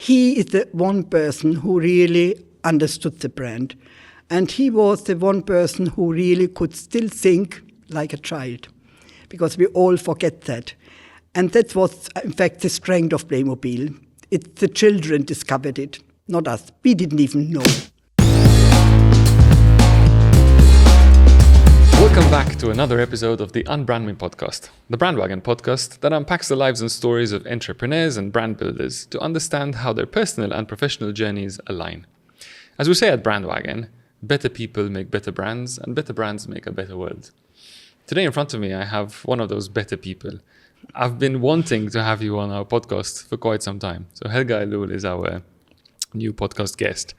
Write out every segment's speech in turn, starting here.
he is the one person who really understood the brand. And he was the one person who really could still think like a child, because we all forget that. And that was, in fact, the strength of Playmobil. The children discovered it, not us. We didn't even know. Welcome back to another episode of the UnbrandMe Podcast, the Brandwagon podcast that unpacks the lives and stories of entrepreneurs and brand builders to understand how their personal and professional journeys align. As we say at Brandwagon, better people make better brands, and better brands make a better world. Today in front of me, I have one of those better people. I've been wanting to have you on our podcast for quite some time. So Helga Ellul is our new podcast guest.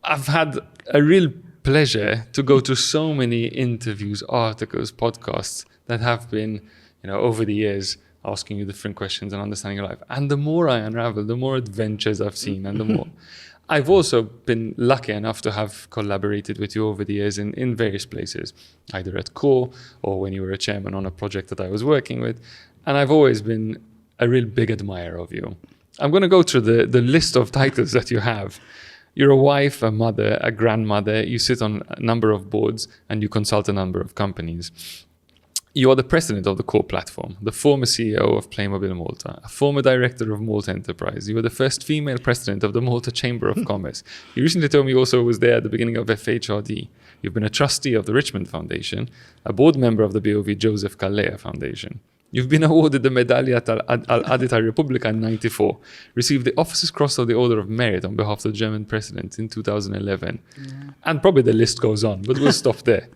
I've had a real pleasure to go to so many interviews, articles, podcasts that have been, over the years, asking you different questions and understanding your life. And the more I unravel, the more adventures I've seen, and the more I've also been lucky enough to have collaborated with you over the years in various places, either at Core or when you were a chairman on a project that I was working with. And I've always been a real big admirer of you. I'm going to go through the list of titles that you have. You're a wife, a mother, a grandmother. You sit on a number of boards and you consult a number of companies. You are the president of the Core platform, the former CEO of Playmobil Malta, a former director of Malta Enterprise. You were the first female president of the Malta Chamber of Commerce. You recently told me you also was there at the beginning of FHRD. You've been a trustee of the Richmond Foundation, a board member of the BOV Joseph Calleja Foundation. You've been awarded the Medaglia al-Adita Repubblica in 1994, received the Officer's Cross of the Order of Merit on behalf of the German President in 2011. Yeah. And probably the list goes on, but we'll stop there.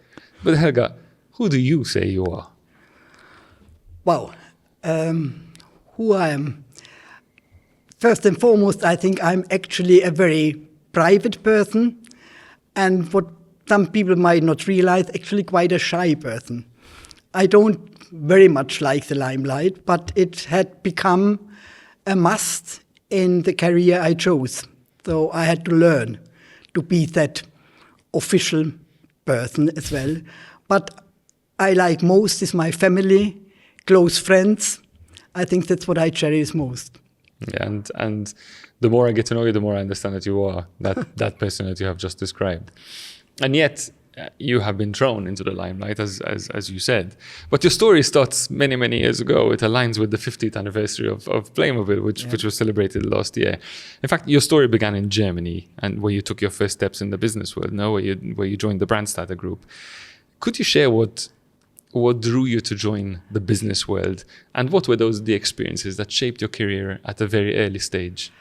But Helga, who do you say you are? Wow. Who I am? First and foremost, I think I'm actually a very private person, and what some people might not realize, actually quite a shy person. I don't very much like the limelight, but it had become a must in the career I chose. So I had to learn to be that official person as well. But I like most is my family, close friends. I think that's what I cherish most. Yeah, and the more I get to know you, the more I understand that you are that person that you have just described. And yet, you have been thrown into the limelight, as you said. But your story starts many, many years ago. It aligns with the 50th anniversary of Playmobil, which was celebrated last year. In fact, your story began in Germany, and where you took your first steps in the business world, where you joined the Brandstarter Group. Could you share what drew you to join the business world, and what were the experiences that shaped your career at a very early stage?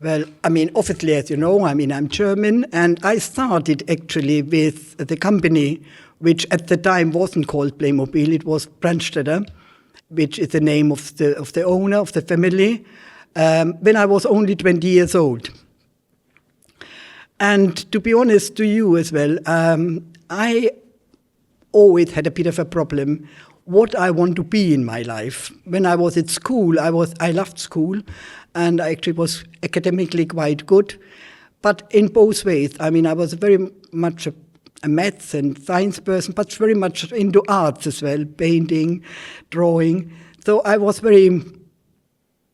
Well, obviously, as you know, I'm German, and I started actually with the company, which at the time wasn't called Playmobil, it was Brandstätter, which is the name of the owner, of the family, when I was only 20 years old. And to be honest to you as well, I always had a bit of a problem what I want to be in my life. When I was at school, I loved school, and I actually was academically quite good. But in both ways, I was very much a maths and science person, but very much into arts as well, painting, drawing. So I was very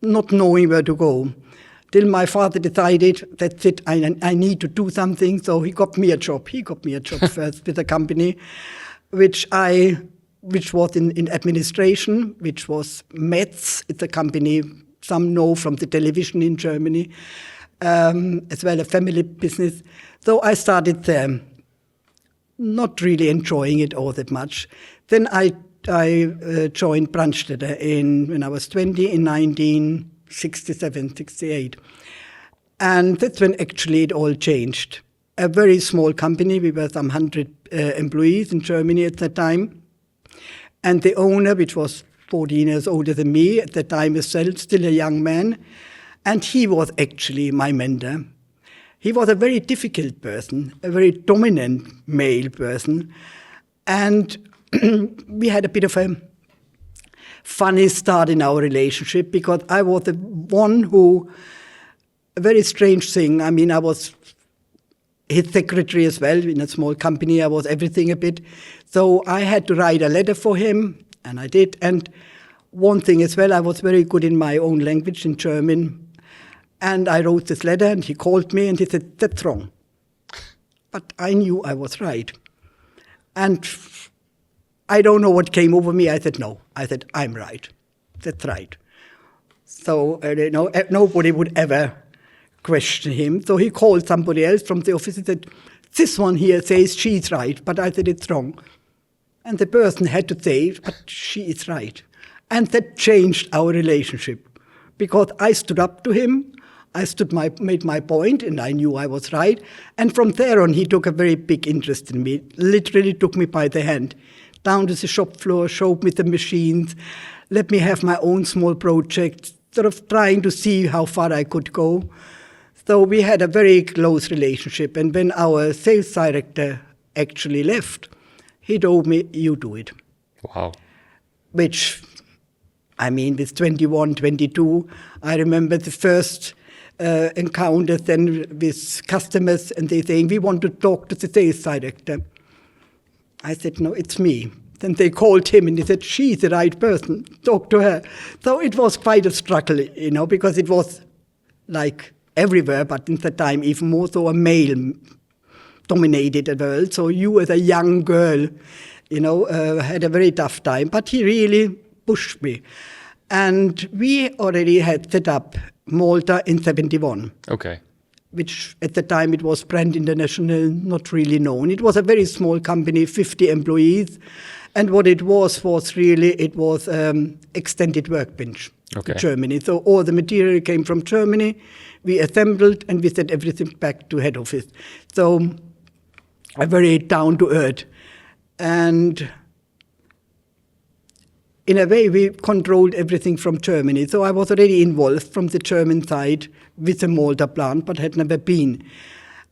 not knowing where to go. Till my father decided, that's it, I need to do something. So he got me a job. He got me a job first with a company, which was in administration, which was Metz. It's a company some know from the television in Germany, as well a family business. So I started there, not really enjoying it all that much. Then I joined Brandstätter when I was 20 in 1967, 68. And that's when actually it all changed. A very small company, we were some 100 employees in Germany at that time. And the owner, which was 14 years older than me at the time as well, still a young man, and he was actually my mentor. He was a very difficult person, a very dominant male person, and we had a bit of a funny start in our relationship because I was the one who, a very strange thing, I was his secretary as well. In a small company, I was everything a bit. So I had to write a letter for him, and I did. And one thing as well, I was very good in my own language, in German. And I wrote this letter, and he called me, and he said, that's wrong. But I knew I was right. And I don't know what came over me. I said, no. I said, I'm right. That's right. So, nobody would ever question him. So he called somebody else from the office and said, this one here says she's right, but I said it's wrong. And the person had to say, but she is right. And that changed our relationship, because I stood up to him, made my point, and I knew I was right. And from there on, he took a very big interest in me, literally took me by the hand, down to the shop floor, showed me the machines, let me have my own small project, sort of trying to see how far I could go. So we had a very close relationship. And when our sales director actually left, he told me, you do it. Wow. Which, I mean, with 21, 22, I remember the first encounters then with customers, and they saying, we want to talk to the sales director. I said, no, it's me. Then they called him and they said, she's the right person, talk to her. So it was quite a struggle, because it was like everywhere, but in that time even more so a male-dominated world. So you as a young girl, had a very tough time. But he really pushed me. And we already had set up Malta in 71. Okay. Which at the time it was Brand International, not really known. It was a very small company, 50 employees. And what it was extended workbench in Germany. So all the material came from Germany. We assembled and we sent everything back to head office. So a very down to earth. And in a way, we controlled everything from Germany. So I was already involved from the German side with the Malta plant, but had never been.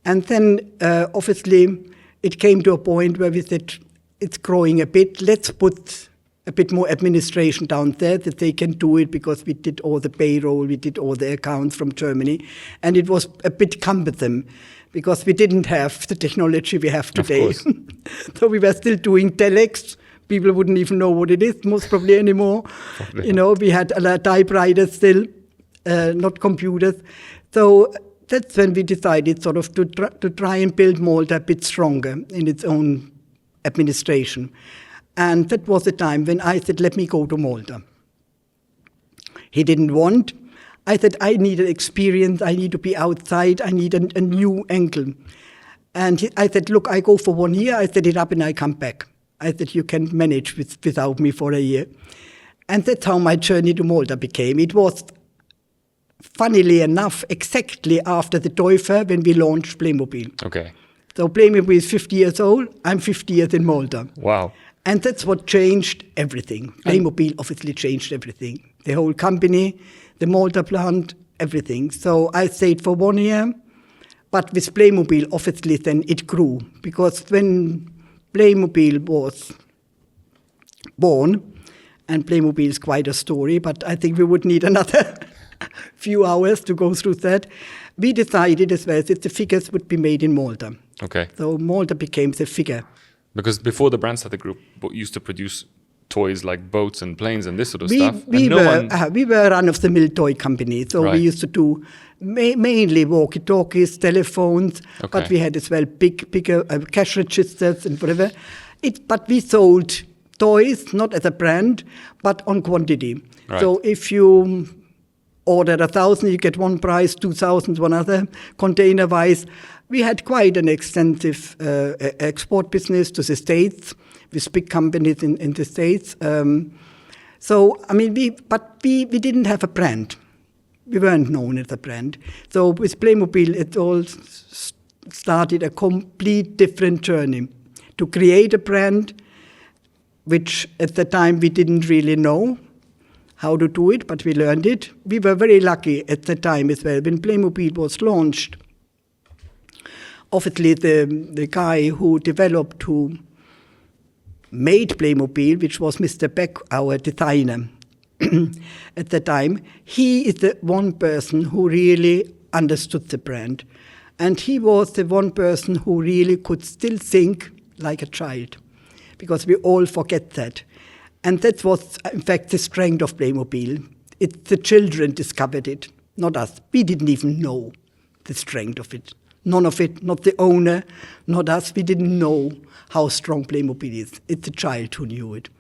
And then, obviously, it came to a point where we said, it's growing a bit. Let's put a bit more administration down there that they can do it, because we did all the payroll, we did all the accounts from Germany. And it was a bit cumbersome because we didn't have the technology we have today. So we were still doing telex. People wouldn't even know what it is, most probably anymore. We had typewriters still, not computers. So that's when we decided sort of to try and build Malta a bit stronger in its own administration. And that was the time when I said, let me go to Malta. He didn't want. I said, I need an experience. I need to be outside. I need a new angle. And I said, look, I go for 1 year. I set it up and I come back. I said, you can manage without me for a year. And that's how my journey to Malta became. It was, funnily enough, exactly after the Toy Fair when we launched Playmobil. Okay. So Playmobil is 50 years old. I'm 50 years in Malta. Wow. And that's what changed everything. Playmobil obviously changed everything. The whole company, the Malta plant, everything. So I stayed for 1 year. But with Playmobil, obviously, then it grew. Because when Playmobil was born, and Playmobil is quite a story, but I think we would need another few hours to go through that. We decided as well that the figures would be made in Malta. Okay. So Malta became the figure. Because before the Brandstatter Group used to produce toys like boats and planes and this sort of stuff. We were a run-of-the-mill toy company. So we used to do mainly walkie-talkies, telephones, but we had as well bigger cash registers and whatever. But we sold toys, not as a brand, but on quantity. Right. So if you order 1,000, you get one price, 2,000, one other, container-wise. We had quite an extensive export business to the States with big companies in the States. So, I mean, we didn't have a brand. We weren't known as a brand. So with Playmobil, it all started a complete different journey to create a brand, which at the time we didn't really know how to do it, but we learned it. We were very lucky at the time as well. When Playmobil was launched, obviously the guy who made Playmobil, which was Mr. Beck, our designer at the time, he is the one person who really understood the brand. And he was the one person who really could still think like a child, because we all forget that. And that was, in fact, the strength of Playmobil. The children discovered it, not us. We didn't even know the strength of it. None of it, not the owner, not us. We didn't know how strong Playmobil is. It's the child who knew it.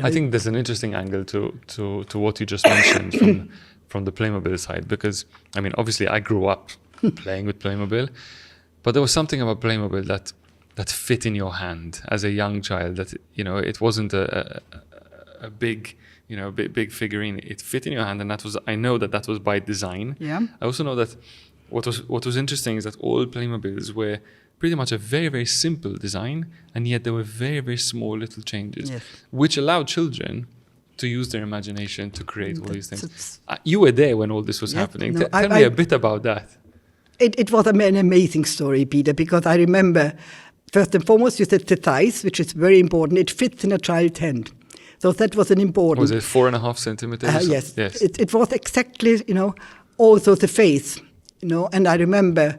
I think there's an interesting angle to what you just mentioned from the Playmobil side, because, I mean, obviously I grew up playing with Playmobil, but there was something about Playmobil that fit in your hand as a young child, that, you know, it wasn't a big, you know, big figurine. It fit in your hand, and I know that was by design. Yeah. I also know that what was interesting is that all Playmobils were pretty much a very, very simple design, and yet there were very, very small little changes, Yes. which allowed children to use their imagination to create all these things. You were there when all this was happening. No, Tell me a bit about that. It was an amazing story, Peter, because I remember, first and foremost, you said the size, which is very important. It fits in a child's hand. So that was an important... Was it 4.5 centimeters? Yes. Yes. It was exactly, you know, also the face, you know, and I remember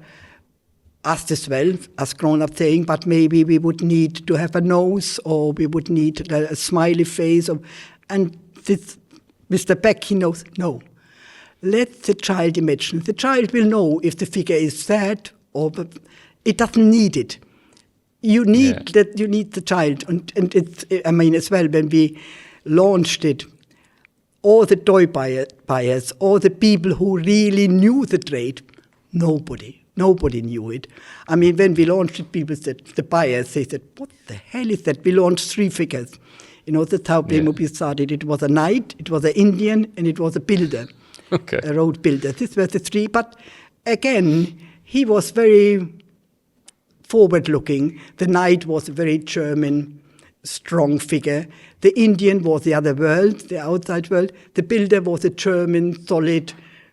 us as well, as grown-up saying, but maybe we would need to have a nose, or we would need a smiley face, and this Mr. Beck, he knows, no. Let the child imagine. The child will know if the figure is sad, or it doesn't need it. You need that. You need the child, and it's. I mean, as well, when we launched it, all the toy buyers, all the people who really knew the trade, nobody knew it. I mean, when we launched it, people said, the buyers, they said, "What the hell is that?" We launched 3 figures. You know, that's how Playmobil started. It was a knight, it was an Indian, and it was a builder, a road builder. These were the 3. But again, he was very forward-looking. The knight was a very German, strong figure. The Indian was the other world, the outside world. The builder was a German, solid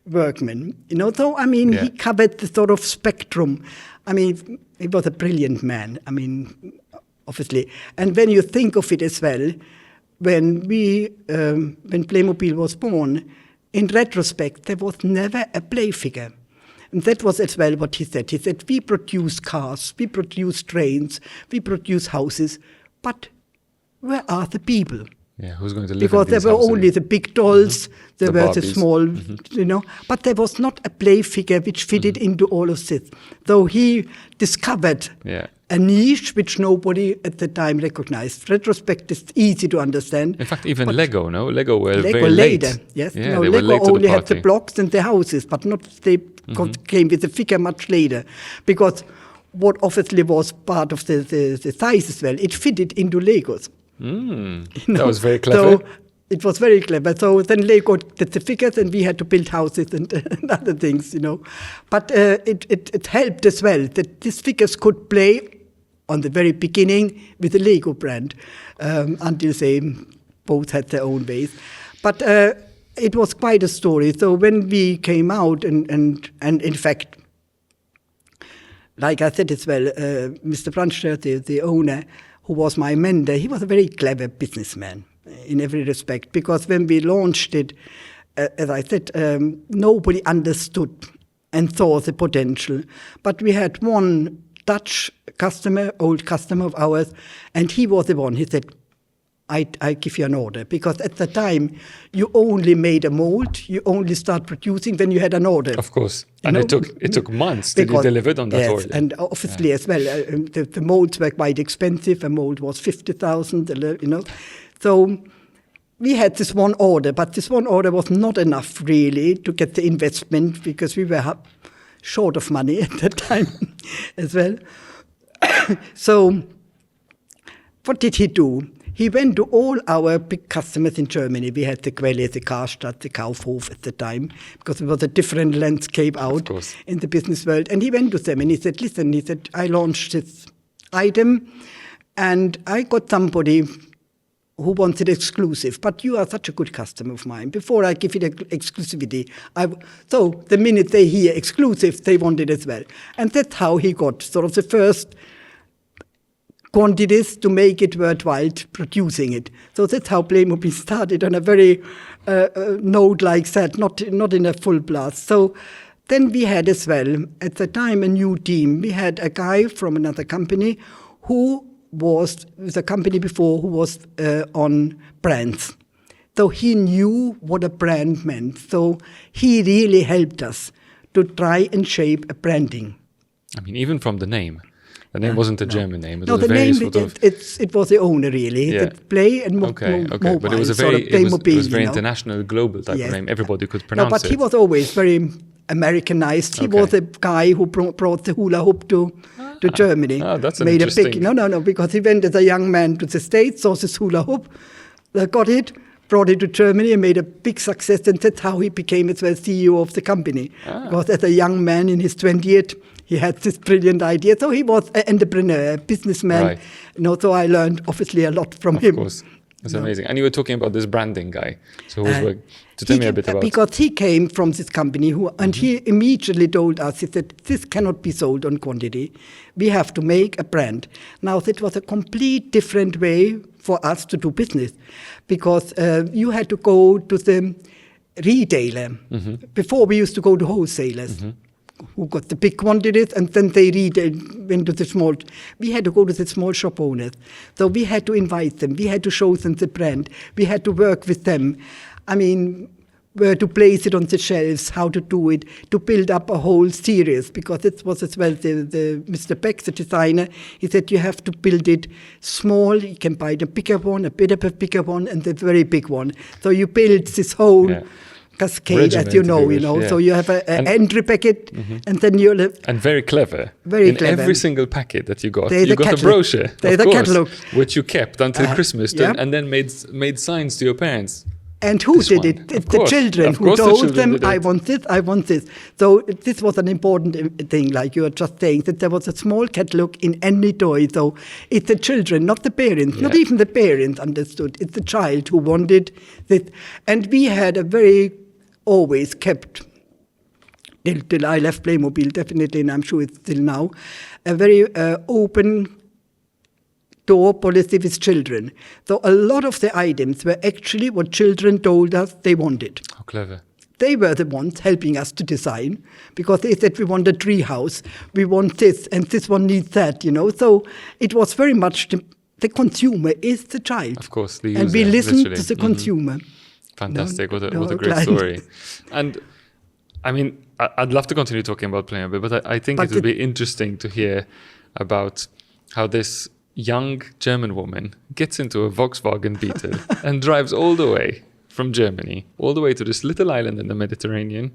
workman. You know, so, I mean, he covered the sort of spectrum. I mean, he was a brilliant man. I mean, obviously. And when you think of it as well, when Playmobil was born, in retrospect, there was never a play figure. And that was as well what he said. He said, we produce cars, we produce trains, we produce houses, but where are the people? Yeah, who's going to live because in these there were houses? only the big dolls, there The were the Barbies. small, you know, but there was not a play figure which fitted into all of this. So he discovered a niche which nobody at the time recognized. Retrospect is easy to understand. In fact, even Lego, no? Lego were Lego very later, late. yes. Yeah, no, they were Lego late to the only had the party. blocks and the houses, but not they came with the figure much later. Because what obviously was part of the size as well, it fitted into Legos. That was very clever. So it was very clever. So then Lego did the figures, and we had to build houses and other things, you know. But it helped as well that these figures could play on the very beginning with the Lego brand until they both had their own ways. But it was quite a story. So when we came out, and in fact, like I said as well, Mr. Brunster, the owner, who was my mentor, he was a very clever businessman in every respect. Because when we launched it, as I said, nobody understood and saw the potential. But we had one Dutch customer, old customer of ours, and he was the one. He said, I give you an order. Because at the time, you only made a mold, you only start producing when you had an order. Of course. And it took months to be delivered on that order. And obviously as well, the molds were quite expensive. A mold was 50,000, you know. So we had this one order, but this one order was not enough really to get the investment, because we were short of money at that time as well. So what did he do? He went to all our big customers in Germany. We had the Quelle, the Karstadt, the Kaufhof at the time, because it was a different landscape out in the business world. And he went to them and he said, listen, he said, I launched this item and I got somebody who wants it exclusive, but you are such a good customer of mine. Before I give it exclusivity, so the minute they hear exclusive, they want it as well. And that's how he got sort of the first quantities to make it worthwhile producing it. So that's how Playmobil started, on a very note like that, not in a full blast. So then we had as well, at the time, a new team. We had a guy from another company who was with a company before, who was on brands. So he knew what a brand meant. So he really helped us to try and shape a branding. I mean, even from the name. The name wasn't a German name. It No, was the a very name, sort of... it was the owner, really. Yeah. The Play and Okay, Mobile. but it was a sort very, of Playmobil, it was very you know. international, global type Yes. of name. Everybody could pronounce No, but it. he was always very Americanized. He Okay. was a guy who brought the hula hoop to Germany. That's an Made a interesting... big, no, because he went as a young man to the States, saw this hula hoop, got it, brought it to Germany and made a big success. And that's how he became as well CEO of the company. Because as a young man in his 20th, he had this brilliant idea. So he was an entrepreneur, a businessman. Right. So I learned obviously a lot from him. Of course. That's amazing. And you were talking about this branding guy. So who was work? To tell me a bit about... Because he came from this company and he immediately told us, he said, this cannot be sold on quantity. We have to make a brand. Now, that was a complete different way for us to do business because you had to go to the retailer. Before, we used to go to wholesalers. Who got the big quantities, and then they went to the small. We had to go to the small shop owners. So we had to invite them. We had to show them the brand. We had to work with them. I mean, where to place it on the shelves, how to do it, to build up a whole series, because it was as well the Mr. Beck, the designer, he said you have to build it small. You can buy the bigger one, a bit of a bigger one, and the very big one. So you build this whole... cascade, Regiment, as you know. yeah. So you have an entry packet, and then you'll... And very clever. Very in clever. every single packet that you got, There's you a got a catalog. brochure, There's of a course, catalog. which you kept until Christmas, yeah. and then made signs to your parents. And who This did one. it? Of It's the course. children Of who course the told children them, did it. I want this, I want this. So this was an important thing, like you were just saying, that there was a small catalog in any toy. So it's the children, not the parents, not even the parents understood. It's the child who wanted this. And we had a very, always kept, till I left Playmobil, definitely, and I'm sure it's still now, a very open door policy with children. So a lot of the items were actually what children told us they wanted. How clever. They were the ones helping us to design, because they said we want a tree house, we want this, and this one needs that, So it was very much the consumer is the child. Of course, the user, and we listened literally. to the consumer. Fantastic. What a great client. story. And I mean, I'd love to continue talking about Playmobil, but I think it would be interesting to hear about how this young German woman gets into a Volkswagen Beetle and drives all the way from Germany, all the way to this little island in the Mediterranean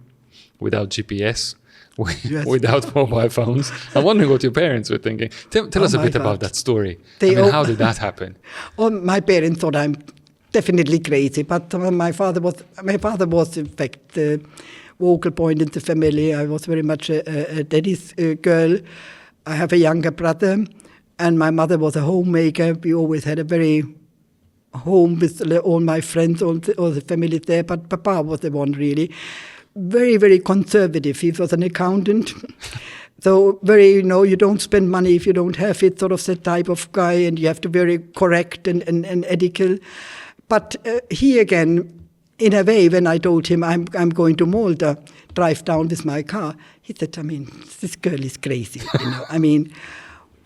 without GPS, without mobile phones. I'm wondering what your parents were thinking. Tell us a bit about that story. How did that happen? My parents thought I'm definitely crazy, but my father was in fact the vocal point in the family. I was very much a daddy's girl. I have a younger brother, and my mother was a homemaker. We always had a very home with all my friends, all the family there, but Papa was the one really. Very, very conservative. He was an accountant. So very, you don't spend money if you don't have it, sort of that type of guy, and you have to be very correct and ethical. But he again, in a way, when I told him I'm going to Malta, drive down with my car, he said, this girl is crazy,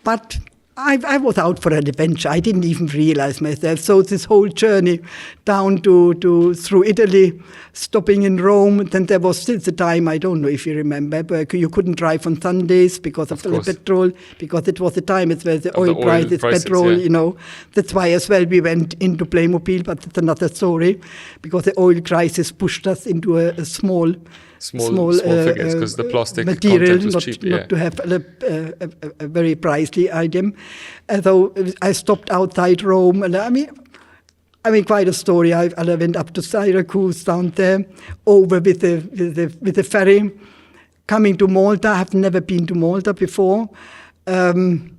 But I was out for an adventure. I didn't even realize myself. So this whole journey down through Italy, stopping in Rome, then there was still the time, I don't know if you remember, but you couldn't drive on Sundays because of the petrol, because it was the time as well, the oil prices, petrol, That's why as well we went into Playmobil, but it's another story, because the oil crisis pushed us into a small figures, because the plastic material, content was cheap. Not to have a very pricey item. And so I stopped outside Rome, and I mean, quite a story. I went up to Syracuse down there, over with the ferry, coming to Malta. I've never been to Malta before. And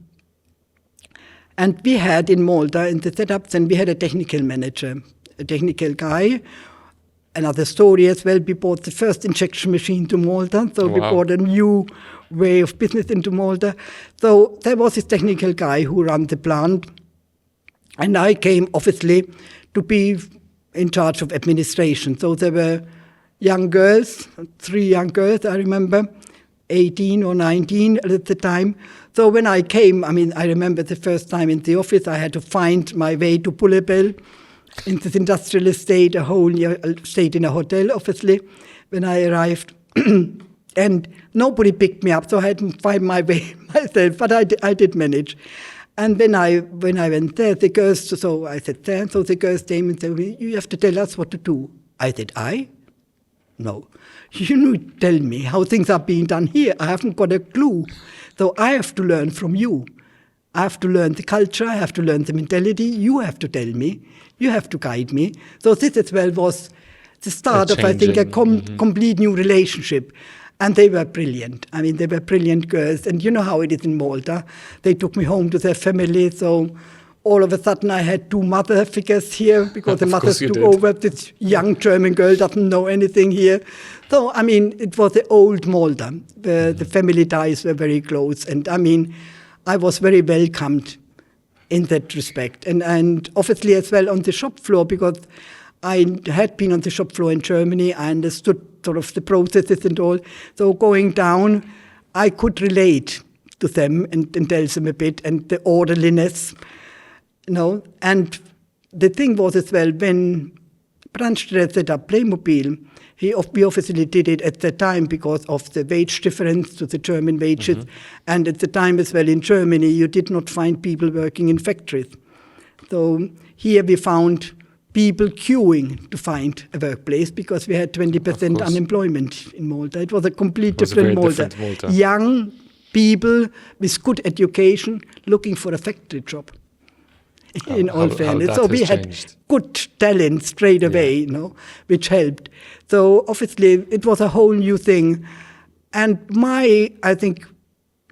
we had in Malta, in the setups, and we had a technical manager, a technical guy. Another story as well, we bought the first injection machine to Malta, so we bought a new way of business into Malta. So there was this technical guy who ran the plant, and I came, obviously, to be in charge of administration. So there were young girls, 3 young girls, I remember, 18 or 19 at the time. So when I came, I remember the first time in the office, I had to find my way to Pull-A-Bell. in this industrial estate, a whole year. I stayed in a hotel, obviously, when I arrived. And nobody picked me up, so I had to find my way myself, but I did manage. And then when I went there, the girls, so I said, there, so the girls came and said, you have to tell us what to do. I said, No. You need to tell me how things are being done here. I haven't got a clue. So I have to learn from you. I have to learn the culture, I have to learn the mentality. You have to tell me. You have to guide me. So this as well was the start of, I think, a complete new relationship. And they were brilliant. I mean, they were brilliant girls. And you know how it is in Malta. They took me home to their family. So all of a sudden I had two mother figures here because the mothers took over. This young German girl doesn't know anything here. So, I mean, it was the old Malta. The family ties were very close. And, I mean, I was very welcomed in that respect. And obviously as well on the shop floor, because I had been on the shop floor in Germany. I understood sort of the processes and all. So going down, I could relate to them and tell them a bit, and the orderliness, And the thing was as well, when Brandstedt set up Playmobil, we obviously did it at the time because of the wage difference to the German wages. And at the time as well in Germany, you did not find people working in factories. So here we found people queuing to find a workplace because we had 20% unemployment in Malta. It was a complete different Malta. Young people with good education looking for a factory job. In all fairness. So we had good talent straight away, which helped. So obviously it was a whole new thing. And I think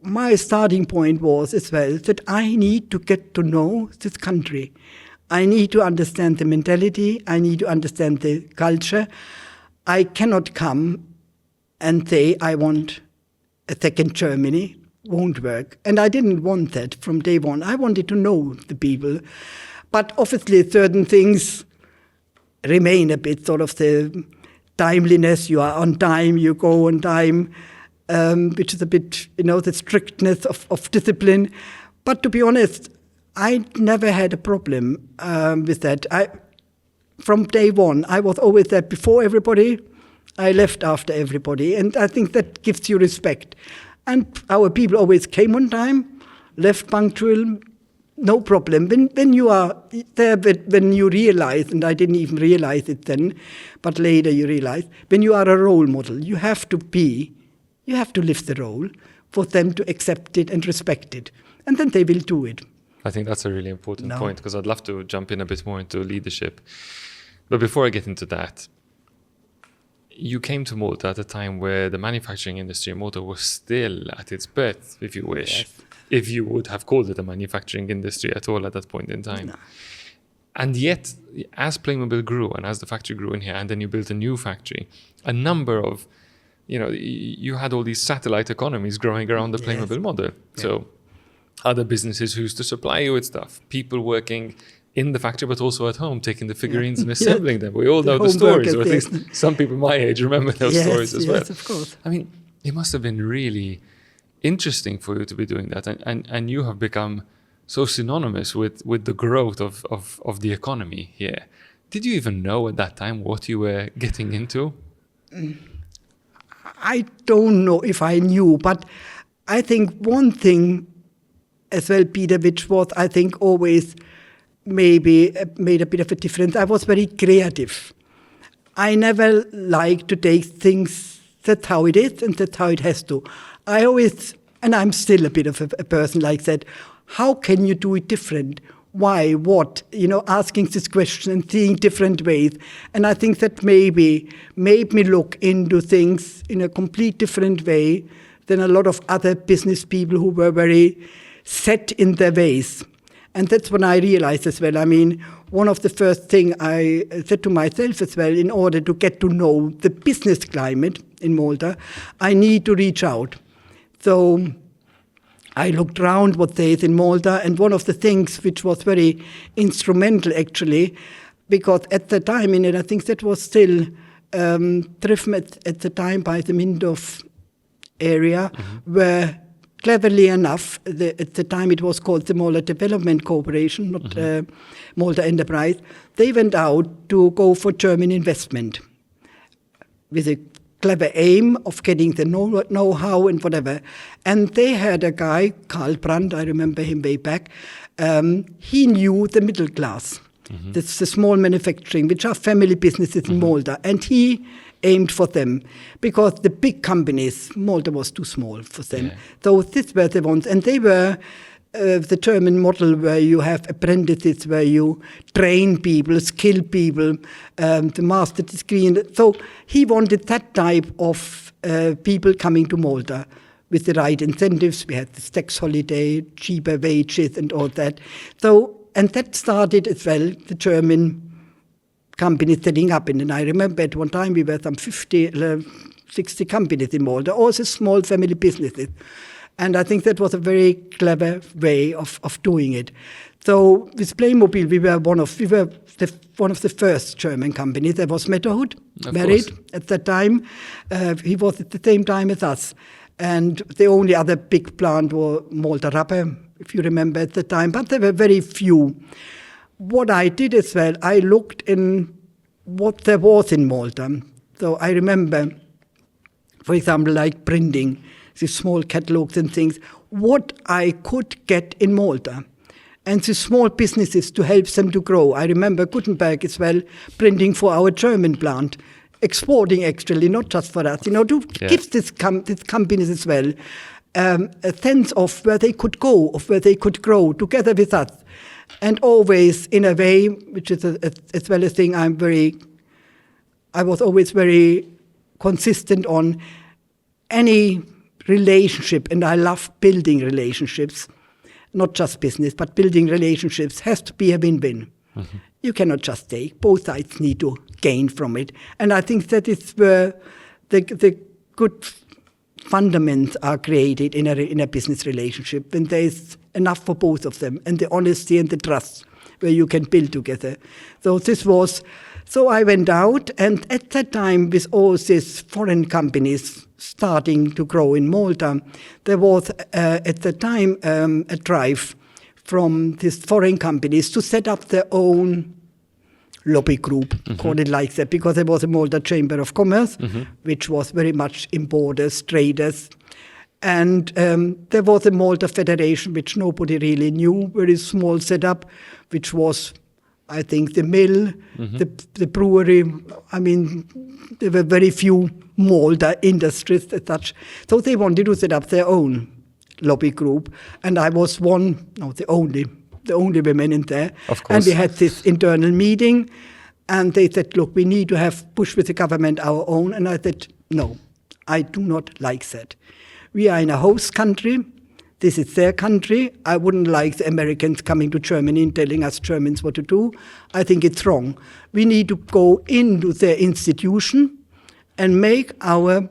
my starting point was as well that I need to get to know this country. I need to understand the mentality. I need to understand the culture. I cannot come and say I want a second Germany. Won't work. And I didn't want that from day one. I wanted to know the people. But obviously certain things remain a bit sort of the timeliness. You are on time, you go on time, which is a bit, the strictness of discipline. But to be honest, I never had a problem with that. From day one, I was always there before everybody. I left after everybody. And I think that gives you respect. And our people always came on time, left punctual, no problem. When you are there, when you realize, and I didn't even realize it then, but later you realize, when you are a role model, you have to live the role for them to accept it and respect it. And then they will do it. I think that's a really important point, because I'd love to jump in a bit more into leadership. But before I get into that, you came to Malta at a time where the manufacturing industry in Malta was still at its birth, if you wish, if you would have called it a manufacturing industry at all at that point in time. No. And yet, as Playmobil grew and as the factory grew in here, and then you built a new factory, a number of, you had all these satellite economies growing around the Playmobil model. Yeah. So other businesses who used to supply you with stuff, people working in the factory, but also at home, taking the figurines and assembling them. We all know the stories, or at least some people my age remember those stories as well. Yes, of course. I mean, it must have been really interesting for you to be doing that. And you have become so synonymous with the growth of the economy here. Did you even know at that time what you were getting into? I don't know if I knew, but I think one thing as well, Peter, which was, I think, always maybe made a bit of a difference. I was very creative. I never liked to take things, that's how it is and that's how it has to. I always, and I'm still a bit of a person like that, how can you do it different? Why, what? Asking this question and seeing different ways. And I think that maybe made me look into things in a complete different way than a lot of other business people who were very set in their ways. And that's when I realized as well, I mean, one of the first things I said to myself as well, in order to get to know the business climate in Malta, I need to reach out. So I looked around what there is in Malta, and one of the things which was very instrumental actually, because at the time, I think that was still driven at the time by the Mindorf area, where cleverly enough, at the time it was called the Malta Development Corporation, not Malta Enterprise, they went out to go for German investment with a clever aim of getting the know-how and whatever. And they had a guy, Karl Brandt, I remember him way back, he knew the middle class. That's the small manufacturing, which are family businesses in Malta. And he aimed for them because the big companies, Malta was too small for them. Yeah. So these were the ones. And they were the German model where you have apprentices, where you train people, skill people, the master degree. So he wanted that type of people coming to Malta with the right incentives. We had the tax holiday, cheaper wages and all that. So, and that started as well, the German companies setting up. And I remember at one time we were some 50, 60 companies in Malta, also small family businesses. And I think that was a very clever way of doing it. So with Playmobil, we were one of the first German companies. There was Matterhut, married at that time. He was at the same time as us. And the only other big plant was Malta Rubber, if you remember at the time. But there were very few. What I did as well, I looked in what there was in Malta. So I remember, for example, like printing, these small catalogs and things, what I could get in Malta. And the small businesses to help them to grow. I remember Gutenberg as well, printing for our German plant, exporting actually, not just for us, to give these companies as well a sense of where they could go, of where they could grow together with us. And always in a way, which is as well a thing I was always very consistent on, any relationship, and I love building relationships, not just business, but building relationships has to be a win-win. You cannot just take. Both sides need to gain from it. And I think that is where the good fundaments are created in a business relationship, when there is enough for both of them, and the honesty and the trust where you can build together. So I went out, and at that time, with all these foreign companies starting to grow in Malta, there was at the time a drive from these foreign companies to set up their own lobby group, call it like that, because there was a Malta Chamber of Commerce, which was very much importers, traders. And there was a Malta Federation, which nobody really knew, very small setup, which was, I think, the mill, the brewery. I mean, there were very few Malta industries as such. So they wanted to set up their own lobby group. And I was the only woman in there. Of course. And we had this internal meeting. And they said, look, we need to have push with the government our own. And I said, no, I do not like that. We are in a host country. This is their country. I wouldn't like the Americans coming to Germany and telling us Germans what to do. I think it's wrong. We need to go into their institution and make our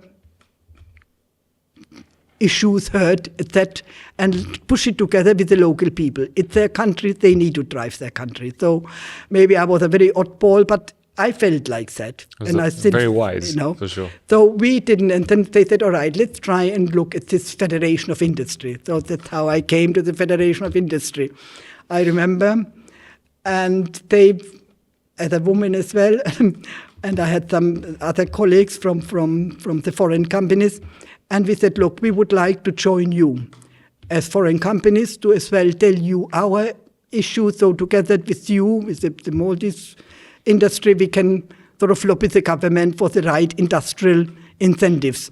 issues heard and push it together with the local people. It's their country. They need to drive their country. So maybe I was a very oddball, but I felt like that. And I said, very wise, for sure. So we didn't, and then they said, all right, let's try and look at this Federation of Industry. So that's how I came to the Federation of Industry. I remember, and they, as a woman as well, and I had some other colleagues from the foreign companies, and we said, look, we would like to join you as foreign companies to as well tell you our issues. So together with you, with the Maltese industry, we can sort of lobby the government for the right industrial incentives.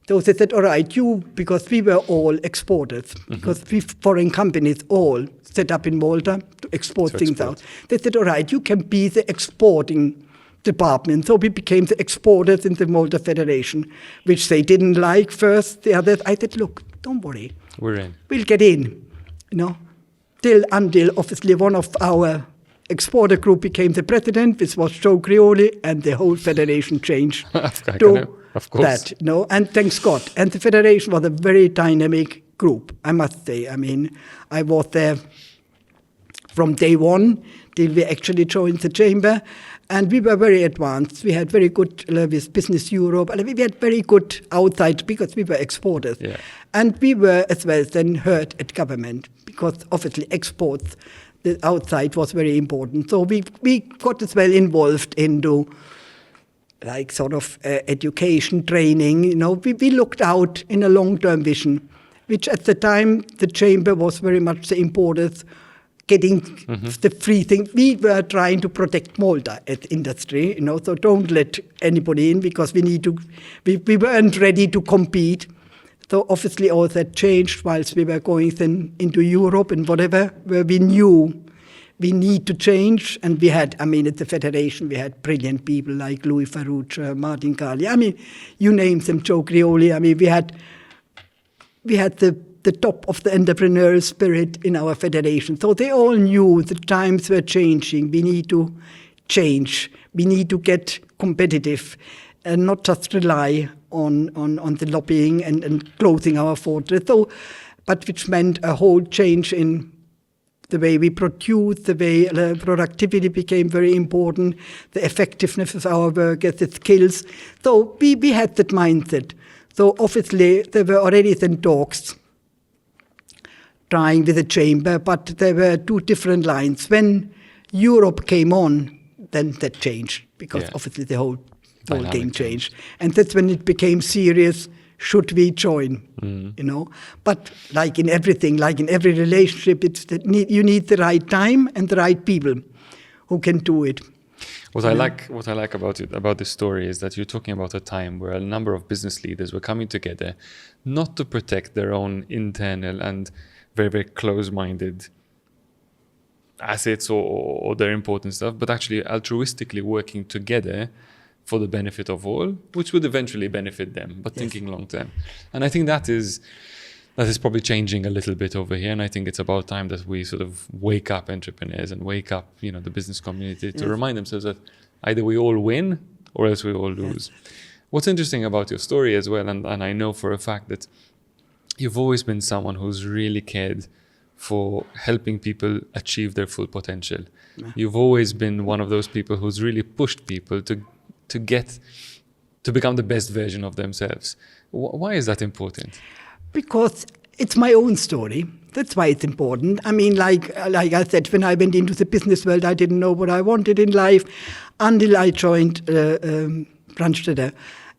So they said, all right, because we were all exporters, because we foreign companies all set up in Malta to export things out. They said, all right, you can be the exporting department. So we became the exporters in the Malta Federation, which they didn't like first. The others, I said, look, don't worry. We're in. We'll get in, until obviously one of our exporter group became the president, which was Joe Crioli, and the whole federation changed to that. And thanks God. And the federation was a very dynamic group, I must say. I mean, I was there from day one till we actually joined the chamber. And we were very advanced. We had very good with Business Europe. And we had very good outside because we were exporters. Yeah. And we were as well then heard at government because obviously exports, the outside was very important. So we got as well involved into like sort of education, training. You know, we looked out in a long-term vision, which at the time the chamber was very much the importers getting the free thing. We were trying to protect Malta as industry, you know, so don't let anybody in because we weren't ready to compete. So obviously all that changed whilst we were going then into Europe and whatever, where we knew we need to change. And we had, at the federation, we had brilliant people like Louis Farrugia, Martin Carli. You name them, Joe Crioli. We had the top of the entrepreneurial spirit in our federation. So they all knew the times were changing. We need to change. We need to get competitive and not just rely on the lobbying and closing our fortress. So, but which meant a whole change in the way we produce, the way productivity became very important, the effectiveness of our workers, the skills. So we had that mindset. So obviously there were already then talks trying with the chamber, but there were two different lines. When Europe came on, then that changed because obviously the whole game changed. And that's when it became serious. Should we join? You know, but like in everything, like in every relationship, you need the right time and the right people who can do it. What I like about this story is that you're talking about a time where a number of business leaders were coming together, not to protect their own internal and very, very close-minded assets or their important stuff, but actually altruistically working together for the benefit of all, which would eventually benefit them, but thinking long-term. And I think that is probably changing a little bit over here. And I think it's about time that we sort of wake up entrepreneurs and wake up, the business community to remind themselves that either we all win or else we all lose. What's interesting about your story as well, and I know for a fact that you've always been someone who's really cared for helping people achieve their full potential. Yeah. You've always been one of those people who's really pushed people to become the best version of themselves. Why is that important? Because it's my own story. That's why it's important. Like I said, when I went into the business world, I didn't know what I wanted in life until I joined Brandstätter.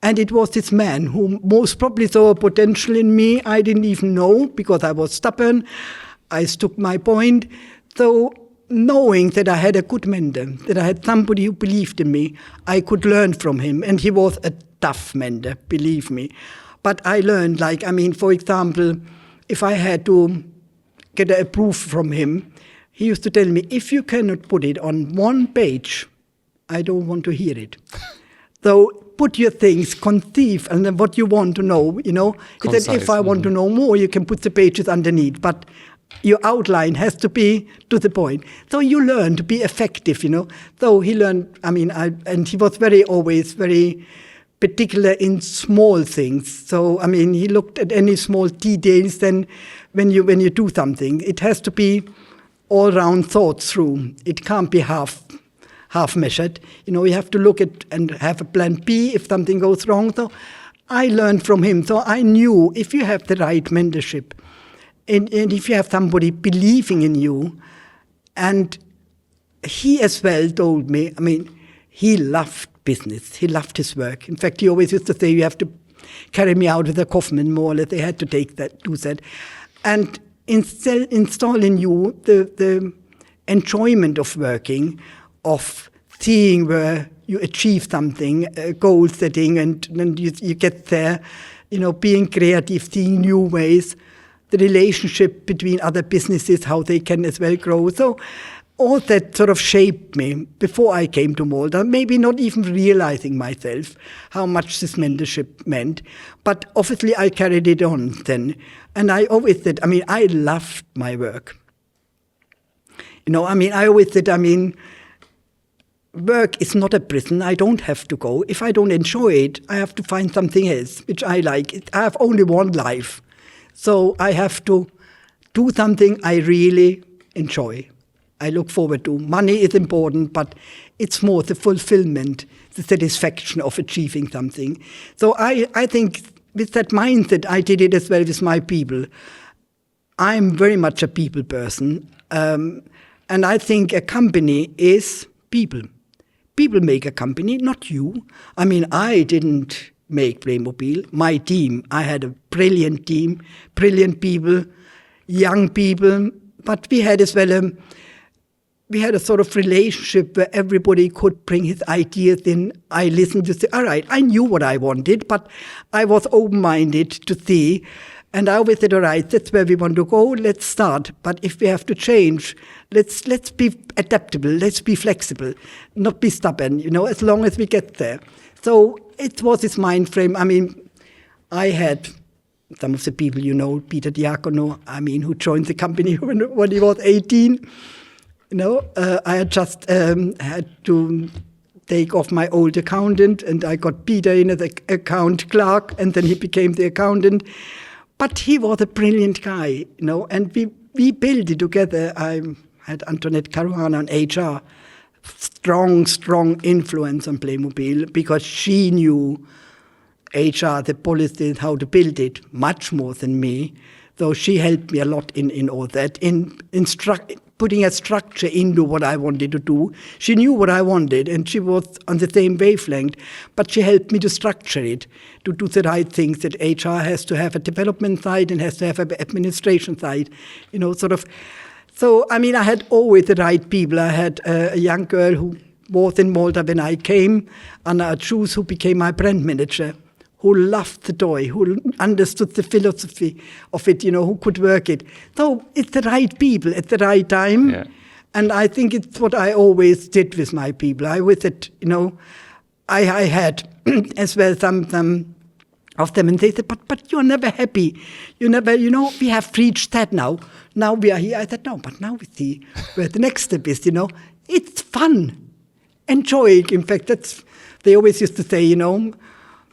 And it was this man who most probably saw a potential in me. I didn't even know because I was stubborn. I stuck my point. So knowing that I had a good mentor, that I had somebody who believed in me, I could learn from him. And he was a tough mentor, believe me. But I learned, for example, if I had to get a proof from him, he used to tell me, if you cannot put it on one page, I don't want to hear it. So put your things, conceive, and then what you want to know, He said, if I want to know more, you can put the pages underneath. But your outline has to be to the point. So you learn to be effective, So he learned, and he was always very particular in small things. So, he looked at any small details. Then when you do something, it has to be all round thought through. It can't be half measured. You have to look at and have a plan B if something goes wrong. So I learned from him. So I knew if you have the right mentorship and if you have somebody believing in you, and he as well told me, he loved business. He loved his work. In fact, he always used to say, you have to carry me out with a Kaufman, more or less. They had to do that. And install in you the enjoyment of working, of seeing where you achieve something, goal setting, and then you get there, being creative, seeing new ways, the relationship between other businesses, how they can as well grow. So all that sort of shaped me before I came to Malta, maybe not even realizing myself how much this mentorship meant. But obviously I carried it on then. And I always said, I loved my work. I always said, work is not a prison. I don't have to go. If I don't enjoy it, I have to find something else, which I like. I have only one life. So I have to do something I really enjoy. I look forward to. Money is important, but it's more the fulfillment, the satisfaction of achieving something. So I think with that mindset, I did it as well with my people. I'm very much a people person. And I think a company is people. People make a company, not you. I mean, I didn't make Playmobil. My team, I had a brilliant team, brilliant people, young people. But we had as well we had a sort of relationship where everybody could bring his ideas in. I listened to say, all right, I knew what I wanted, but I was open-minded to see. And I always said, all right, that's where we want to go, let's start. But if we have to change, let's be adaptable, let's be flexible, not be stubborn, as long as we get there. So it was this mind frame. I mean, I had some of the people, Peter Diacono, who joined the company when he was 18. I had just had to take off my old accountant, and I got Peter in as the account clerk, and then he became the accountant. But he was a brilliant guy, and we built it together. I had Antoinette Caruana on HR, strong influence on Playmobil, because she knew HR, the policies, how to build it, much more than me. So she helped me a lot in all that, in putting a structure into what I wanted to do. She knew what I wanted, and she was on the same wavelength, but she helped me to structure it, to do the right things, that HR has to have a development side and has to have an administration side, sort of. So, I had always the right people. I had a young girl who was in Malta when I came, Anna Achus, who became my brand manager, who loved the toy, who understood the philosophy of it, who could work it. So it's the right people at the right time. Yeah. And I think it's what I always did with my people. I always said, I had as well some of them, and they said, but you're never happy. You never, we have reached that now. Now we are here. I said, no, but now we see where the next step is, It's fun. Enjoy it. In fact, they always used to say,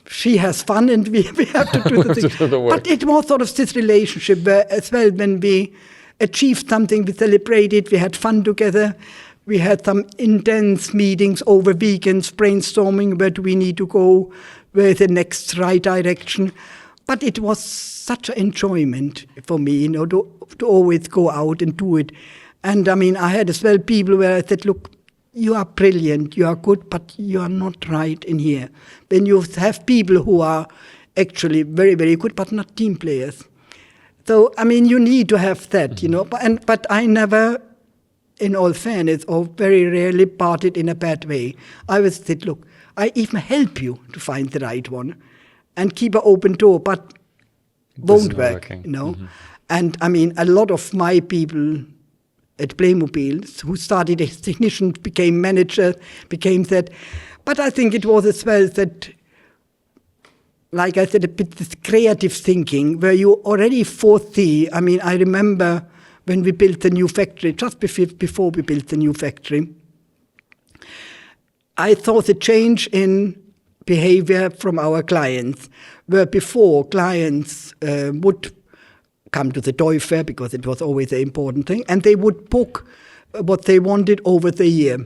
she has fun and we have to do the thing. But it was sort of this relationship where as well, when we achieved something, we celebrated, we had fun together. We had some intense meetings over weekends, brainstorming, where do we need to go, where is the next right direction. But it was such an enjoyment for me, to always go out and do it. And I had as well people where I said, look, you are brilliant, you are good, but you are not right in here. Then you have people who are actually very, very good, but not team players. So, you need to have that, But I never, in all fairness, or very rarely parted in a bad way. I always said, look, I even help you to find the right one and keep an open door, but won't work, Mm-hmm. And a lot of my people at Playmobil, who started as technician, became manager, became that. But I think it was as well that, like I said, a bit this creative thinking, where you already foresee. I remember when we built the new factory, just before we built the new factory, I saw the change in behavior from our clients, where before clients would come to the toy fair, because it was always an important thing, and they would book what they wanted over the year.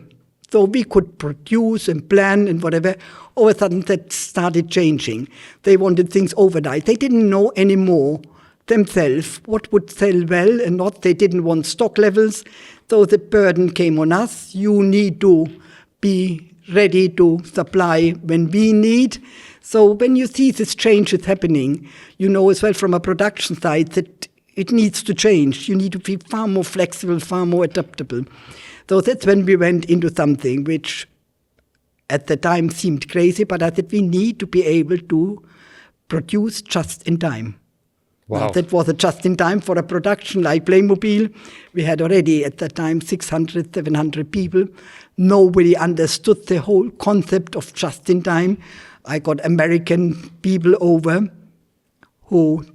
So we could produce and plan and whatever. All of a sudden that started changing. They wanted things overnight. They didn't know anymore themselves what would sell well and not. They didn't want stock levels. So the burden came on us. You need to be ready to supply when we need. So when you see this change is happening, as well from a production side that it needs to change. You need to be far more flexible, far more adaptable. So that's when we went into something which at the time seemed crazy, but I said we need to be able to produce just in time. Wow. That was a just in time for a production like Playmobil. We had already at that time 600, 700 people. Nobody understood the whole concept of just in time. I got American people over who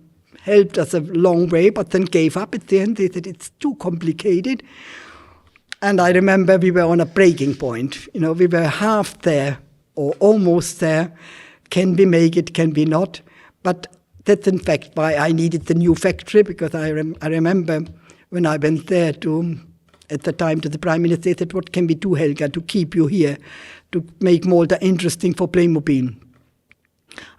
helped us a long way, but then gave up at the end. They said it's too complicated. And I remember we were on a breaking point. We were half there or almost there. Can we make it? Can we not? But that's in fact why I needed the new factory, because I remember when I went there to at the time to the Prime Minister. They said, what can we do, Helga, to keep you here, to make Malta interesting for Playmobil?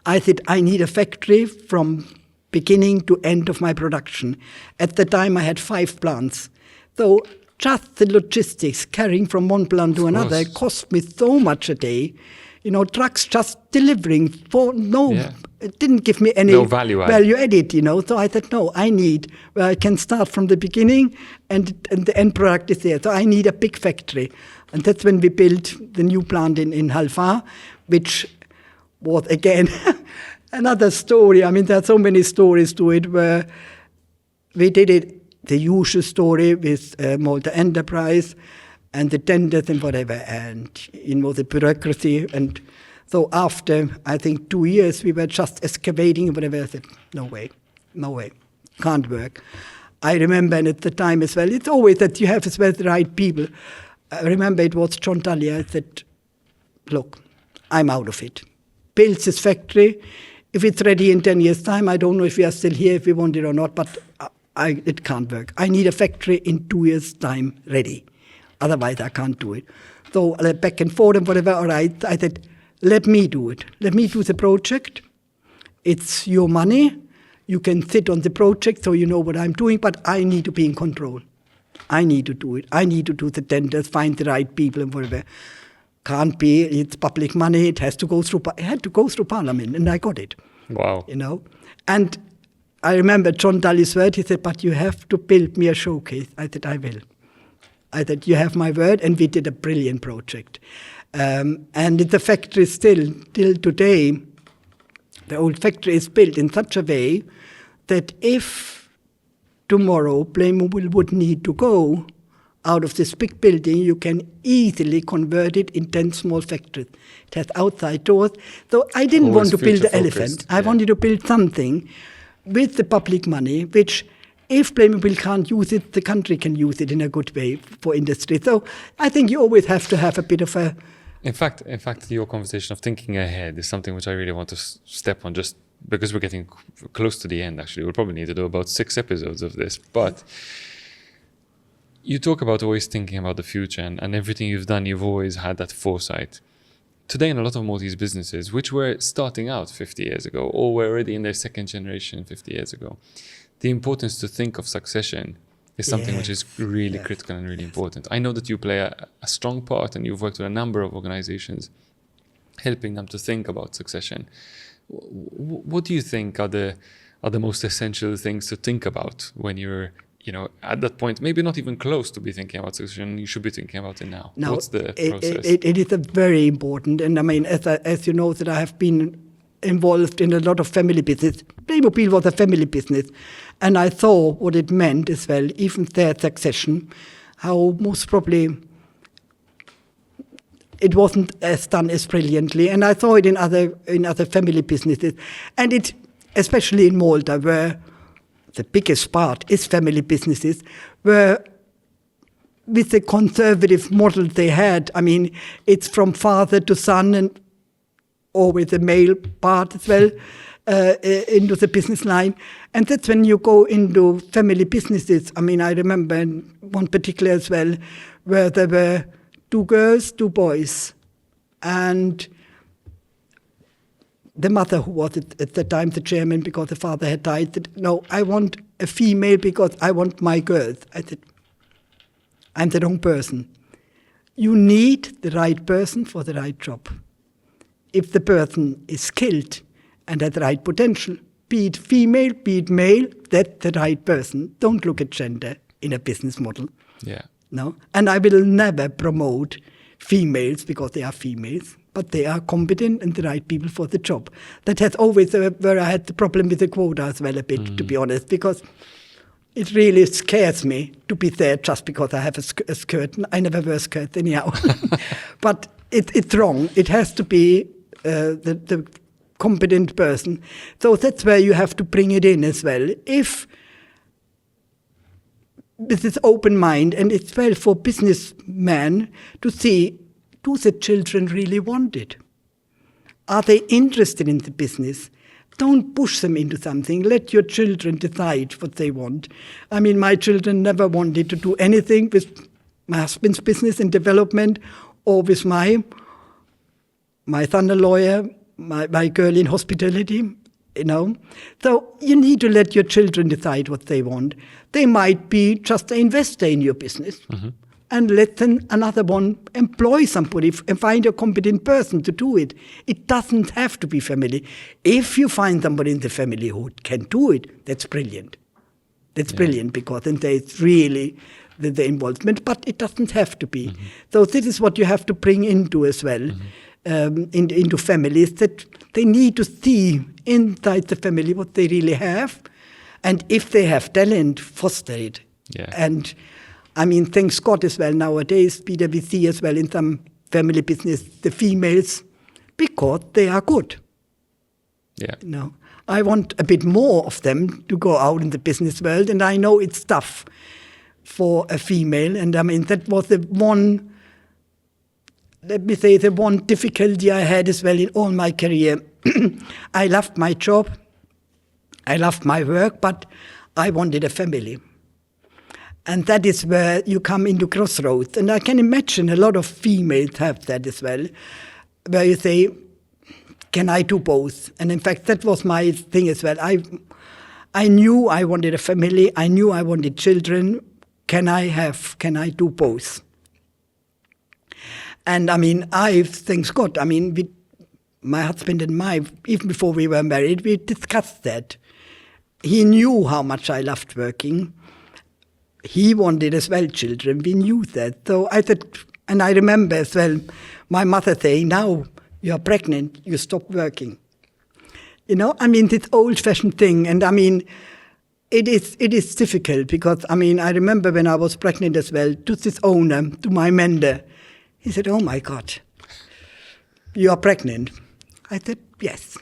I said, I need a factory from beginning to end of my production. At the time, I had 5 plants. So just the logistics, carrying from one plant to another, cost me so much a day. Trucks just delivering for it didn't give me any value added, So I said, no, I need where I can start from the beginning and the end product is there. So I need a big factory. And that's when we built the new plant in Halfa, which was again another story. I mean, there are so many stories to it where we did it, the usual story with Malta Enterprise and the tenders and whatever, and the bureaucracy. And so after, I think, 2 years, we were just excavating and whatever. I said, no way, can't work. I remember, and at the time as well, it's always that you have as well the right people. I remember it was John Tully. I said, look, I'm out of it. Build this factory. If it's ready in 10 years' time, I don't know if we are still here, if we want it or not, but it can't work. I need a factory in 2 years' time ready. Otherwise, I can't do it. So back and forth and whatever, all right, I said, let me do it. Let me do the project. It's your money. You can sit on the project so you know what I'm doing, but I need to be in control. I need to do it. I need to do the tenders, find the right people and whatever. Can't be, it's public money, it had to go through Parliament, and I got it. Wow. And I remember John Tully's word, he said, but you have to build me a showcase. I said, I will. I said, you have my word, and we did a brilliant project. And the factory still, till today, the old factory is built in such a way that if tomorrow Playmobil would need to go out of this big building, you can easily convert it in 10 small factories. It has outside doors. So I didn't want to build the elephant. I wanted to build something with the public money, which if Playmobil can't use it, the country can use it in a good way for industry. So I think you always have to have a bit of a... In fact, your conversation of thinking ahead is something which I really want to step on, just because we're getting close to the end, actually. We'll probably need to do about 6 episodes of this. But you talk about always thinking about the future, and everything you've done, you've always had that foresight. Today, in a lot of Maltese businesses, which were starting out 50 years ago, or were already in their second generation 50 years ago, the importance to think of succession is something which is really critical and really important. I know that you play a strong part, and you've worked with a number of organizations, helping them to think about succession. What do you think are the most essential things to think about when you're at that point, maybe not even close to be thinking about succession, you should be thinking about it now? What's the process? It is a very important, and I mean, as you know, that I have been involved in a lot of family business. Playmobil was a family business, and I saw what it meant as well, even their succession, how most probably it wasn't as done as brilliantly, and I saw it in other family businesses, and it, especially in Malta, where the biggest part is family businesses, where with the conservative model they had, I mean, it's from father to son, and or with the male part as well, into the business line. And that's when you go into family businesses. I mean, I remember one particular as well, where there were 2 girls, 2 boys, and the mother, who was at the time the chairman because the father had died, said, no, I want a female because I want my girls. I said, I'm the wrong person. You need the right person for the right job. If the person is skilled and has the right potential, be it female, be it male, that's the right person. Don't look at gender in a business model. Yeah. No? And I will never promote females because they are females, but they are competent and the right people for the job. That has always where I had the problem with the quota as well a bit, to be honest, because it really scares me to be there just because I have a skirt. I never wear skirts anyhow. But it's wrong. It has to be the competent person. So that's where you have to bring it in as well. If with this open mind, and it's well for businessmen to see, do the children really want it? Are they interested in the business? Don't push them into something. Let your children decide what they want. I mean, my children never wanted to do anything with my husband's business in development, or with my son a lawyer, my girl in hospitality, So you need to let your children decide what they want. They might be just an investor in your business. And let another one employ somebody and find a competent person to do it. It doesn't have to be family. If you find somebody in the family who can do it, that's brilliant. That's brilliant, because then there's really the involvement, but it doesn't have to be. So this is what you have to bring into as well, into families, that they need to see inside the family what they really have. And if they have talent, foster it. Yeah. And I mean, thanks God as well nowadays, Peter, we see as well in some family business, the females, because they are good. Yeah. I want a bit more of them to go out in the business world, and I know it's tough for a female. And I mean, that was the one difficulty I had as well in all my career. I loved my job, I loved my work, but I wanted a family. And that is where you come into crossroads. And I can imagine a lot of females have that as well, where you say, can I do both? And in fact, that was my thing as well. I knew I wanted a family. I knew I wanted children. Can I do both? And I mean, thanks God, I mean, my husband and even before we were married, we discussed that. He knew how much I loved working. He wanted as well children. We knew that. So I said, and I remember as well, my mother saying, now you're pregnant, you stop working. I mean, this old-fashioned thing. And I mean, it is difficult because, I mean, I remember when I was pregnant as well, to this owner, to my mentor, he said, oh my God, you are pregnant. I said, yes.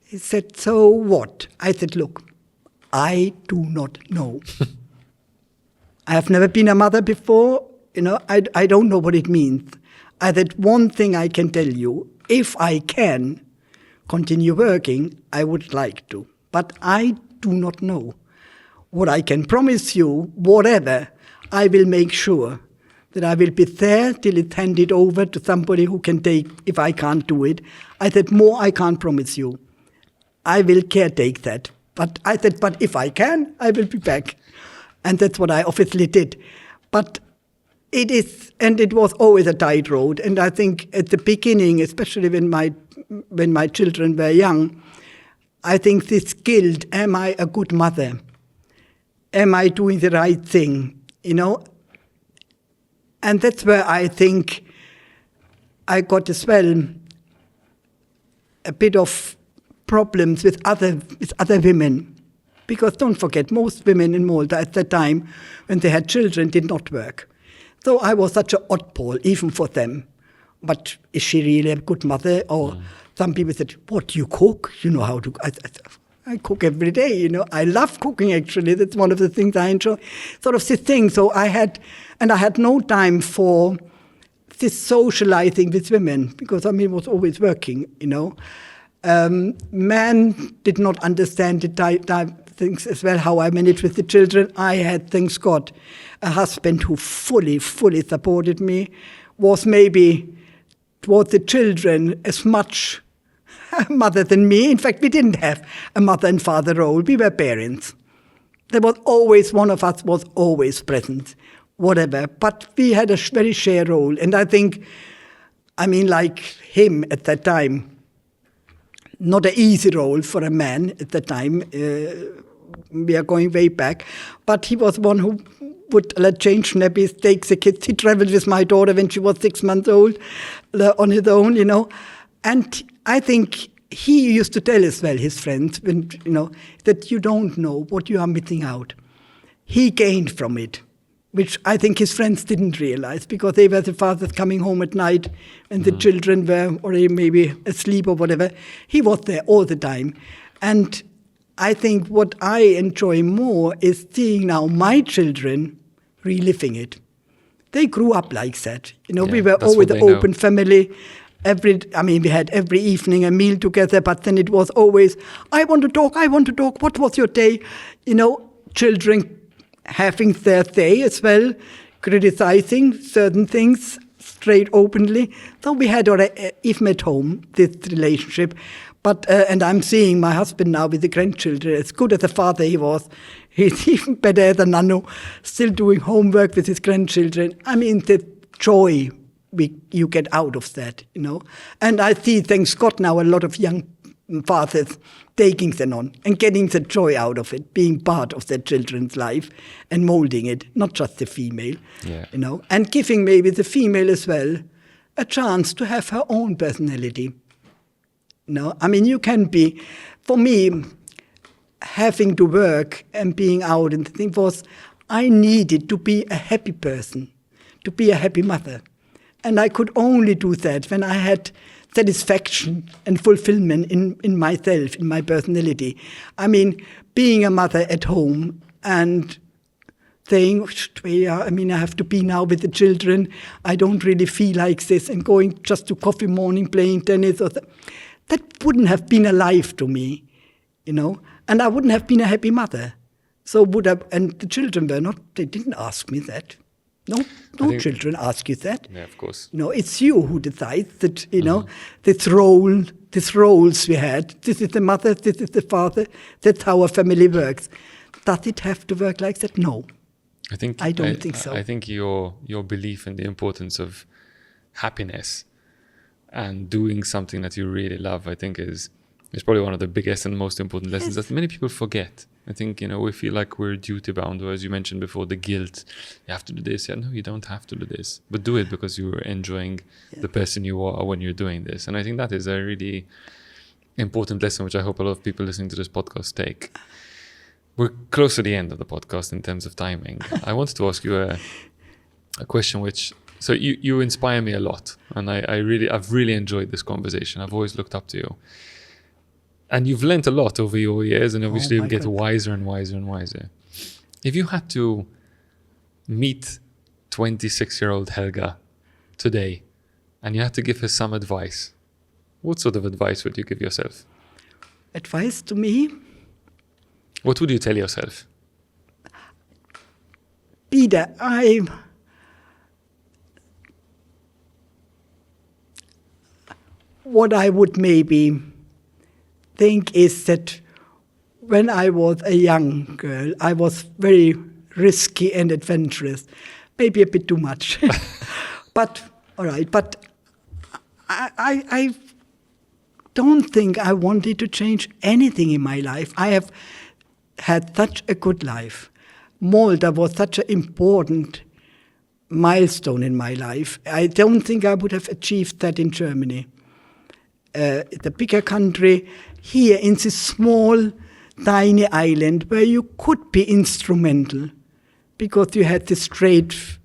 He said, so what? I said, look, I do not know. I have never been a mother before. I don't know what it means. I said, one thing I can tell you, if I can continue working, I would like to. But I do not know. What I can promise you, whatever, I will make sure that I will be there till it's handed over to somebody who can take, if I can't do it. I said, more I can't promise you. I will caretake that. But I said, but if I can, I will be back. And that's what I obviously did. But it was always a tight road. And I think at the beginning, especially when my children were young, I think this guilt, am I a good mother? Am I doing the right thing? And that's where I think I got as well a bit of problems with other women. Because don't forget, most women in Malta at that time, when they had children, did not work. So I was such an oddball, even for them. But is she really a good mother? Or some people said, what, do you cook? You know how to... I cook every day, I love cooking, actually. That's one of the things I enjoy. Sort of this thing. So I had no time for this socializing with women, because I was always working, Men did not understand the things as well, how I managed with the children. I had, thanks God, a husband who fully supported me, was maybe towards the children as much a mother than me. In fact, we didn't have a mother and father role. We were parents. There was always, one of us was always present, whatever. But we had a very shared role. And I think, like him at that time, not an easy role for a man at the time. We are going way back. But he was one who would change nappies, take the kids. He traveled with my daughter when she was 6 months old on his own, And I think he used to tell as well his friends, when, that you don't know what you are missing out. He gained from it, which I think his friends didn't realize, because they were the fathers coming home at night when the children were already maybe asleep or whatever. He was there all the time. And I think what I enjoy more is seeing now my children reliving it. They grew up like that. We were always an open family. We had every evening a meal together, but then it was always, I want to talk, what was your day? Children having their day as well, criticizing certain things straight openly. So we had even at home this relationship. But and I'm seeing my husband now with the grandchildren. As good as a father he was, he's even better as a nano, still doing homework with his grandchildren. I mean, the joy you get out of that, you know. And I see, thanks God, now a lot of young fathers taking them on and getting the joy out of it, being part of their children's life and molding it, not just the female, you know, and giving maybe the female as well a chance to have her own personality. No, I mean, you can be, for me, having to work and being out and the thing was, I needed to be a happy person, to be a happy mother. And I could only do that when I had satisfaction and fulfillment in myself, in my personality. I mean, being a mother at home and saying, I mean, I have to be now with the children. I don't really feel like this, and going just to coffee morning, playing tennis or that wouldn't have been a life to me, you know, and I wouldn't have been a happy mother. So and the children they didn't ask me that. No children ask you that. Yeah, of course. You know, it's you who decides that, you know, these roles we had. This is the mother, this is the father. That's how a family works. Does it have to work like that? No. I don't think so. I think your belief in the importance of happiness and doing something that you really love, I think is probably one of the biggest and most important lessons that many people forget. I think, you know, we feel like we're duty bound, or as you mentioned before, the guilt. You have to do this. Yeah, no, you don't have to do this. But do it because you're enjoying the person you are when you're doing this. And I think that is a really important lesson, which I hope a lot of people listening to this podcast take. We're close to the end of the podcast in terms of timing. I wanted to ask you a question which... So you inspire me a lot, and I've really enjoyed this conversation. I've always looked up to you. And you've learnt a lot over your years, and obviously you get wiser and wiser and wiser. If you had to meet 26-year-old Helga today, and you had to give her some advice, what sort of advice would you give yourself? Advice to me? What would you tell yourself? Peter, what I would maybe think is that when I was a young girl, I was very risky and adventurous, maybe a bit too much. But, all right, but I don't think I wanted to change anything in my life. I have had such a good life. Malta was such an important milestone in my life. I don't think I would have achieved that in Germany. The bigger country, here in this small, tiny island where you could be instrumental because you had this great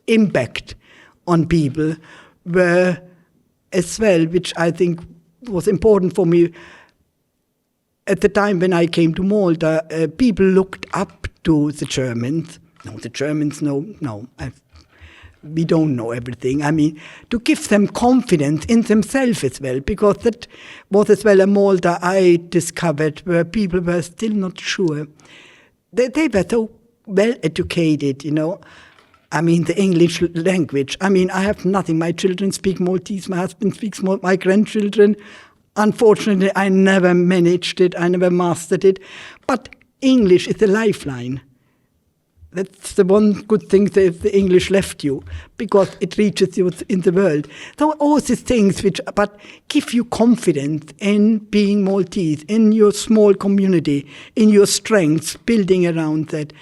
impact on people, where as well, which I think was important for me. At the time when I came to Malta, people looked up to the Germans. No, the Germans, no. We don't know everything. I mean, to give them confidence in themselves as well, because that was as well a Malta I discovered where people were still not sure. They were so well educated, you know. I mean, the English language. I mean, I have nothing. My children speak Maltese. My husband speaks my grandchildren. Unfortunately, I never managed it. I never mastered it. But English is a lifeline. That's the one good thing that the English left you, because it reaches you in the world. So all these things but give you confidence in being Maltese, in your small community, in your strengths, building around that.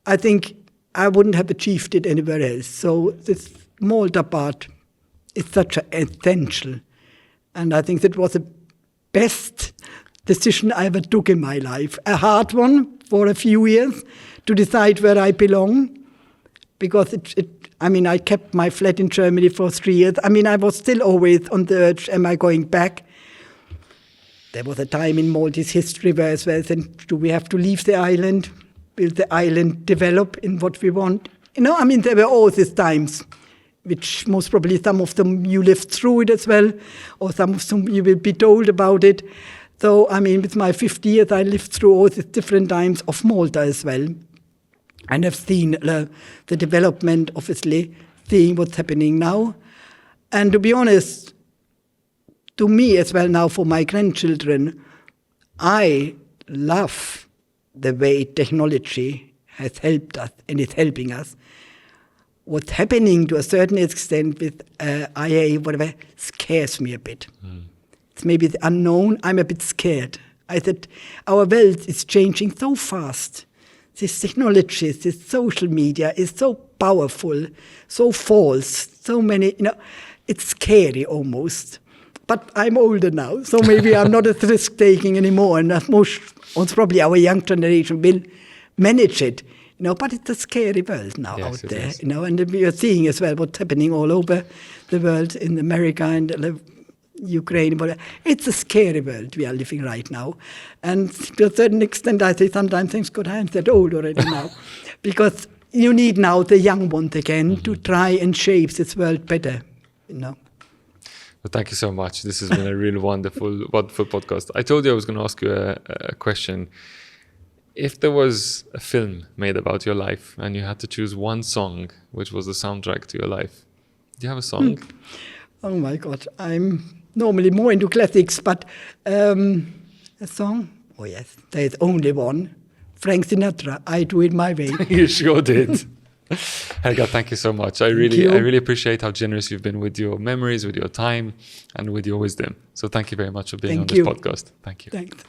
I think I wouldn't have achieved it anywhere else. So this Malta part is such an essential. And I think that was the best decision I ever took in my life. A hard one for a few years, to decide where I belong, because I kept my flat in Germany for 3 years. I mean, I was still always on the urge, am I going back? There was a time in Maltese history where as well, then do we have to leave the island? Will the island develop in what we want? You know, I mean, there were all these times, which most probably some of them you lived through it as well, or some of them you will be told about it. So, I mean, with my 50 years, I lived through all these different times of Malta as well. and I've seen the development, obviously, seeing what's happening now. And to be honest, to me as well now for my grandchildren, I love the way technology has helped us and is helping us. What's happening to a certain extent with IA, whatever, scares me a bit. It's maybe the unknown. I'm a bit scared. I said, our world is changing so fast. This technology, this social media is so powerful, so false, so many, it's scary almost. But I'm older now, so maybe I'm not as risk-taking anymore, and most probably our young generation will manage it. But it's a scary world now out there, and we are seeing as well what's happening all over the world, in America and Ukraine. But it's a scary world we are living right now. And to a certain extent, I say sometimes things God, I'm that old already now. Because you need now the young ones again to try and shape this world better, Well, thank you so much. This has been a really wonderful podcast. I told you I was going to ask you a question. If there was a film made about your life and you had to choose one song, which was the soundtrack to your life, do you have a song? Oh my God, I'm normally more into classics, but a song? Oh yes, there's only one. Frank Sinatra, I Do It My Way. You sure did. Helga, thank you so much. I really appreciate how generous you've been with your memories, with your time, and with your wisdom. So thank you very much for being on this podcast. Thank you. Thanks.